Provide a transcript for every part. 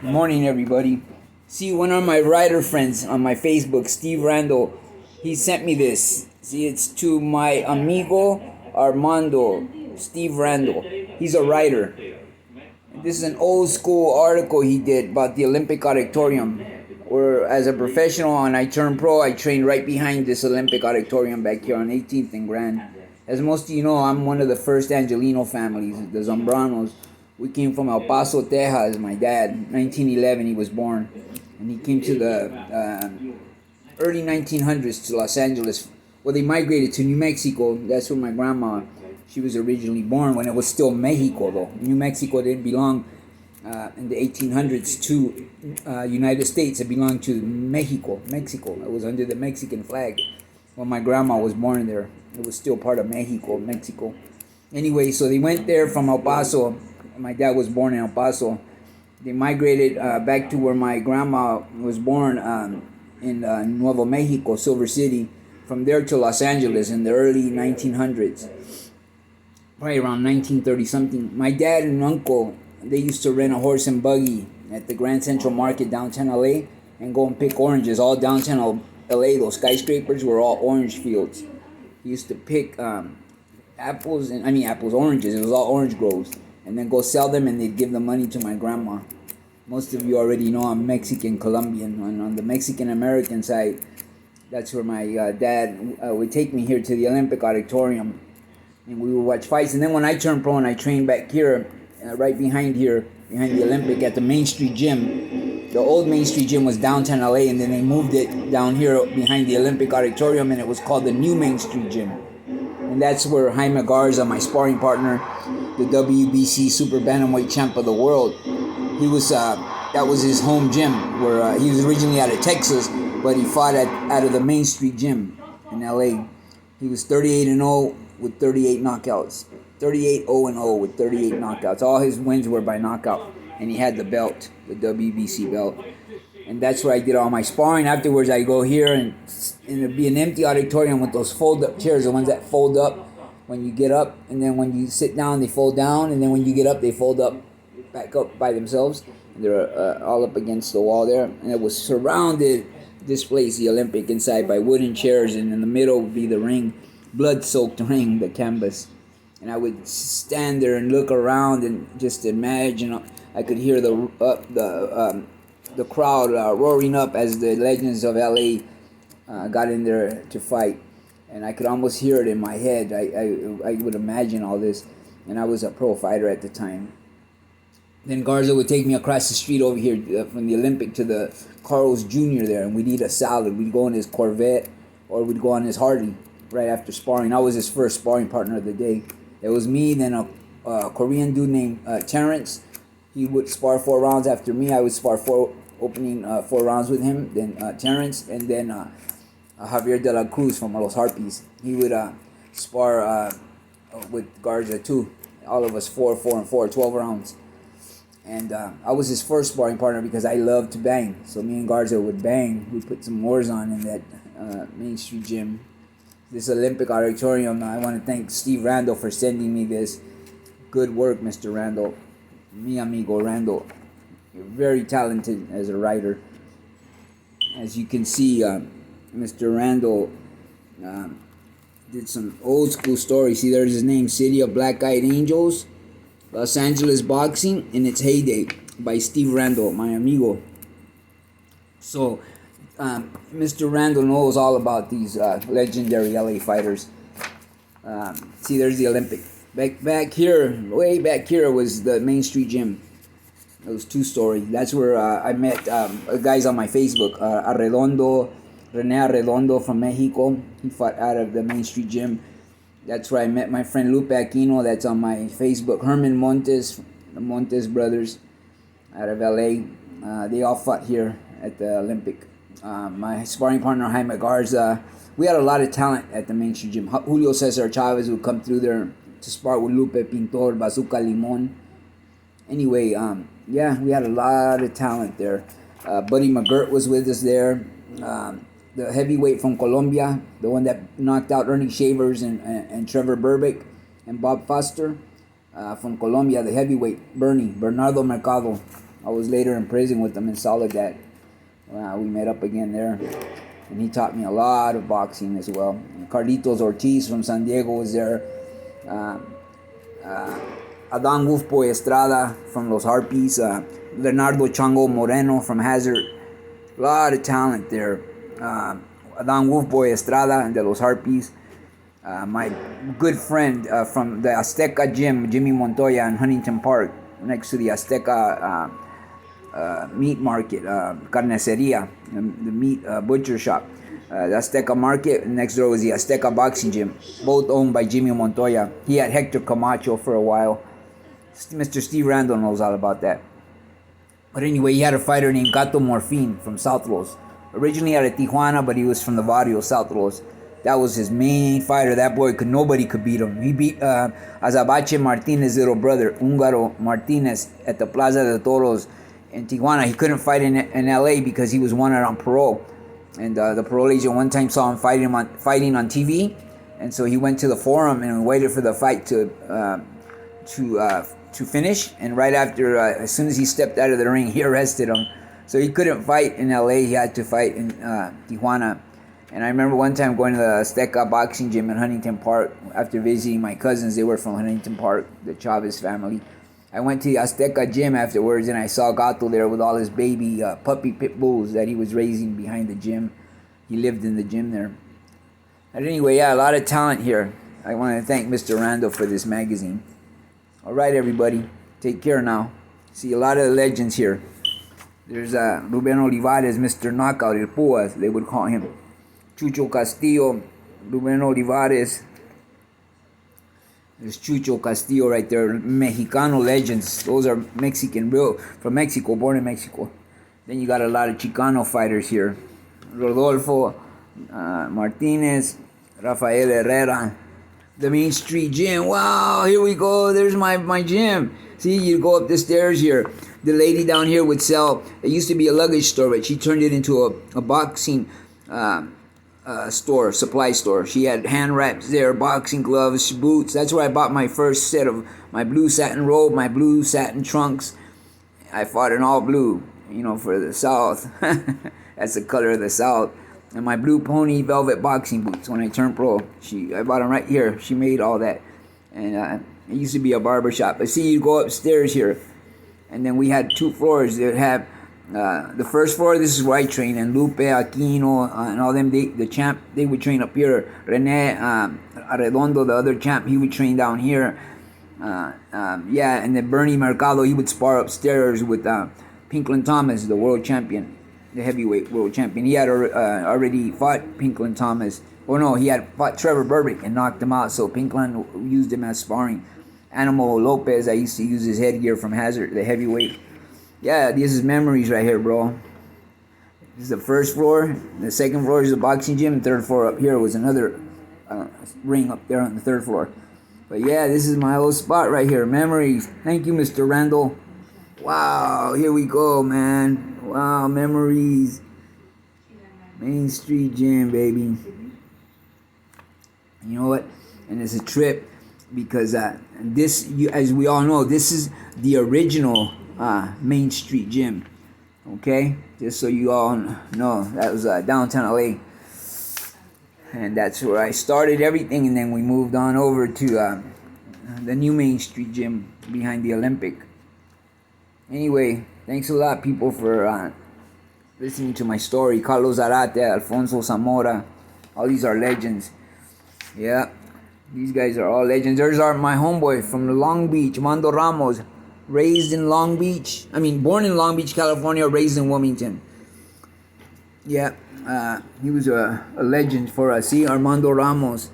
Good morning, everybody. See, one of my writer friends on my Facebook, Steve Randel, he sent me this. See, it's to my amigo Armando, Steve Randel. He's a writer. This is an old school article he did about the Olympic Auditorium, where as a professional and I turned pro, I trained right behind this Olympic Auditorium back here on 18th and Grand. As most of you know, I'm one of the first Angelino families, the Zambranos. We came from El Paso, Texas. My dad, 1911, he was born. And he came to the early 1900s to Los Angeles. Well, they migrated to New Mexico. That's where my grandma, she was originally born when it was still Mexico, though. New Mexico didn't belong in the 1800s to United States. It belonged to Mexico. It was under the Mexican flag. When my grandma was born there, it was still part of Mexico. Anyway, so they went there from El Paso. My dad was born in El Paso. They migrated back to where my grandma was born in Nuevo Mexico, Silver City. From there to Los Angeles in the early 1900s. Probably around 1930 something. My dad and uncle, they used to rent a horse and buggy at the Grand Central Market downtown LA and go and pick oranges. All downtown LA, those skyscrapers were all orange fields. He used to pick oranges. It was all orange groves. And then go sell them, and they'd give the money to my grandma. Most of you already know I'm Mexican Colombian. And on the Mexican American side, that's where my dad would take me here to the Olympic Auditorium, and we would watch fights. And then when I turned pro and I trained back here, right behind here, behind the Olympic at the Main Street Gym. The old Main Street Gym was downtown LA, and then they moved it down here behind the Olympic Auditorium, and it was called the New Main Street Gym. And that's where Jaime Garza, my sparring partner, the WBC Super Bantamweight champ of the world, he was that was his home gym, where he was originally out of Texas, but he fought out of the Main Street Gym in LA. He was 38-0 with 38 knockouts. 38-0 with 38 knockouts. All his wins were by knockout, and he had the belt, the WBC belt. And that's where I did all my sparring. Afterwards, I go here, and it'd be an empty auditorium with those fold-up chairs, the ones that fold up when you get up, and then when you sit down, they fold down, and then when you get up, they fold up, back up by themselves. And they're all up against the wall there. And it was surrounded, this place, the Olympic, inside by wooden chairs, and in the middle would be the ring, blood-soaked ring, the canvas. And I would stand there and look around and just imagine. I could hear the crowd roaring up as the legends of LA got in there to fight, and I could almost hear it in my head. I would imagine all this, and I was a pro fighter at the time. Then Garza would take me across the street over here from the Olympic to the Carl's Jr. there, and we'd eat a salad. We'd go in his Corvette, or we'd go on his Harley right after sparring. I was his first sparring partner of the day. It was me, then a Korean dude named Terrence. He would spar 4 rounds after me. I would spar opening 4 rounds with him. Then Terrence, and then Javier de la Cruz from Los Harpies. He would spar with Garza too. All of us 4, 12 rounds. And I was his first sparring partner because I loved to bang. So me and Garza would bang. We'd put some wars on in that Main Street Gym. This Olympic Auditorium. I want to thank Steve Randel for sending me this. Good work, Mr. Randel. Mi amigo Randel. You're very talented as a writer. As you can see, Mr. Randel did some old school stories. See, there's his name, City of Black-Eyed Angels, Los Angeles Boxing in its heyday by Steve Randel, my amigo. So, Mr. Randel knows all about these legendary LA fighters. See, there's the Olympic. Back here, way back here was the Main Street Gym. It was 2-story. That's where I met guys on my Facebook. Rene Arredondo from Mexico. He fought out of the Main Street Gym. That's where I met my friend Lupe Aquino. That's on my Facebook. Herman Montes, the Montes brothers out of LA. They all fought here at the Olympic. My sparring partner, Jaime Garza. We had a lot of talent at the Main Street Gym. Julio Cesar Chavez would come through there to spar with Lupe Pintor, Bazooka Limon. Anyway, yeah, we had a lot of talent there. Buddy McGirt was with us there. The heavyweight from Colombia, the one that knocked out Ernie Shavers and Trevor Berbick and Bob Foster. From Colombia, the heavyweight, Bernardo Mercado. I was later in prison with him in Soledad. We met up again there, and he taught me a lot of boxing as well. And Carlitos Ortiz from San Diego was there. Adan Wolfboy Estrada from Los Harpies. Leonardo Chango Moreno from Hazard. A lot of talent there. Adan Wolfboy Estrada and de Los Harpies. My good friend from the Azteca Gym, Jimmy Montoya in Huntington Park, next to the Azteca meat market, carniceria, the meat butcher shop. The Azteca Market, next door was the Azteca Boxing Gym, both owned by Jimmy Montoya. He had Hector Camacho for a while. Mr. Steve Randel knows all about that. But anyway, he had a fighter named Gato Morfin from South Los. Originally out of Tijuana, but he was from the barrio South Los. That was his main fighter. That boy, nobody could beat him. He beat Azabache Martinez's little brother, Ungaro Martinez, at the Plaza de Toros in Tijuana. He couldn't fight in LA because he was wanted on parole. And the parole agent one time saw him fighting on TV. And so he went to the forum and waited for the fight to finish. And right after, as soon as he stepped out of the ring, he arrested him. So he couldn't fight in LA. He had to fight in Tijuana. And I remember one time going to the Azteca Boxing Gym in Huntington Park after visiting my cousins. They were from Huntington Park, the Chavez family. I went to the Azteca Gym afterwards, and I saw Gato there with all his baby puppy pit bulls that he was raising behind the gym. He lived in the gym there. But anyway, yeah, a lot of talent here. I want to thank Mr. Randel for this magazine. All right, everybody. Take care now. See a lot of the legends here. There's Ruben Olivares, Mr. Knockout, El Puas, they would call him. Chucho Castillo, Ruben Olivares. There's Chucho Castillo right there. Mexicano legends. Those are Mexican, real from Mexico, born in Mexico. Then you got a lot of Chicano fighters here. Rodolfo Martinez, Rafael Herrera. The Main Street Gym. Wow, here we go. There's my gym. See, you go up the stairs here. The lady down here would sell, it used to be a luggage store, but she turned it into a boxing store, supply store. She had hand wraps there, boxing gloves, boots. That's where I bought my first set of my blue satin robe, my blue satin trunks. I fought in all blue, for the South. That's the color of the South. And my blue pony velvet boxing boots when I turned pro. I bought them right here. She made all that. And it used to be a barber shop. But see, you go upstairs here. And then we had 2 floors. They would have the first floor, this is where I train, and Lupe, Aquino, and all them, the champ, they would train up here. Rene Arredondo, the other champ, he would train down here. And then Bernie Mercado, he would spar upstairs with Pinklin Thomas, the world champion, the heavyweight world champion. He had already fought Pinklin Thomas. Oh no, he had fought Trevor Burbick and knocked him out, so Pinklin used him as sparring. Animal Lopez, I used to use his headgear from Hazard, the heavyweight. Yeah, this is memories right here, bro. This is the first floor. The second floor is the boxing gym. The third floor up here was another ring up there on the third floor. But yeah, this is my old spot right here. Memories. Thank you, Mr. Randel. Wow, here we go, man. Wow, memories. Main Street Gym, baby. You know what? And it's a trip because this, as we all know, this is the original Main Street Gym. Okay, just so you all know, that was downtown LA, and that's where I started everything. And then we moved on over to the new Main Street Gym behind the Olympic. Anyway, thanks a lot, people, for listening to my story. Carlos Zarate, Alfonso Zamora, all these are legends. Yeah, these guys are all legends. There's my homeboy from Long Beach, Mando Ramos, raised in Long Beach. Born in Long Beach, California, raised in Wilmington. Yeah, he was a legend for us. See, Armando Ramos,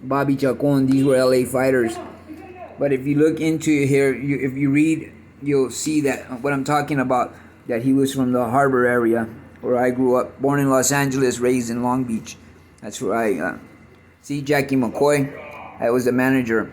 Bobby Chacon, these were LA fighters. But if you look into here, if you read, you'll see that what I'm talking about, that he was from the Harbor area where I grew up. Born in Los Angeles, raised in Long Beach. That's where I see Jackie McCoy. I was the manager.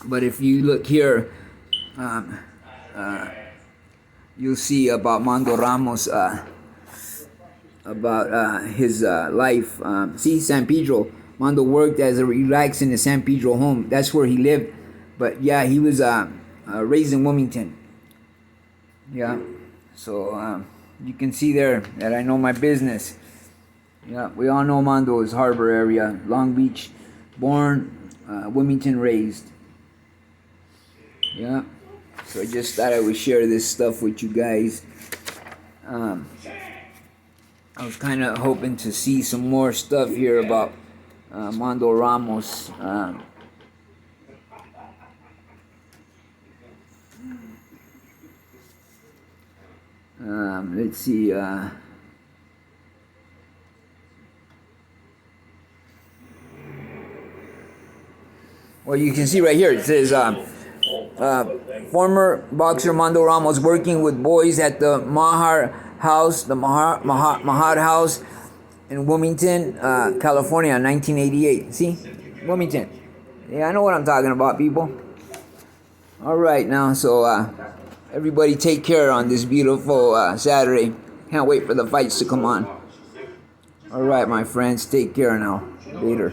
But if you look here, you'll see about Mando Ramos, about his life. See, San Pedro. Mando worked as a relax in the San Pedro home. That's where he lived. But yeah, he was raised in Wilmington. Yeah. So you can see there that I know my business. Yeah, we all know Mondo is Harbor area, Long Beach, born, Wilmington raised. Yeah. So I just thought I would share this stuff with you guys. I was kind of hoping to see some more stuff here about Mondo Ramos. Let's see. Well, you can see right here, it says, former boxer Mondo Ramos working with boys at the Mahar House, the Mahar House in Wilmington, California, 1988. See? Wilmington. Yeah, I know what I'm talking about, people. All right, now, so everybody take care on this beautiful Saturday. Can't wait for the fights to come on. All right, my friends, take care now. Later.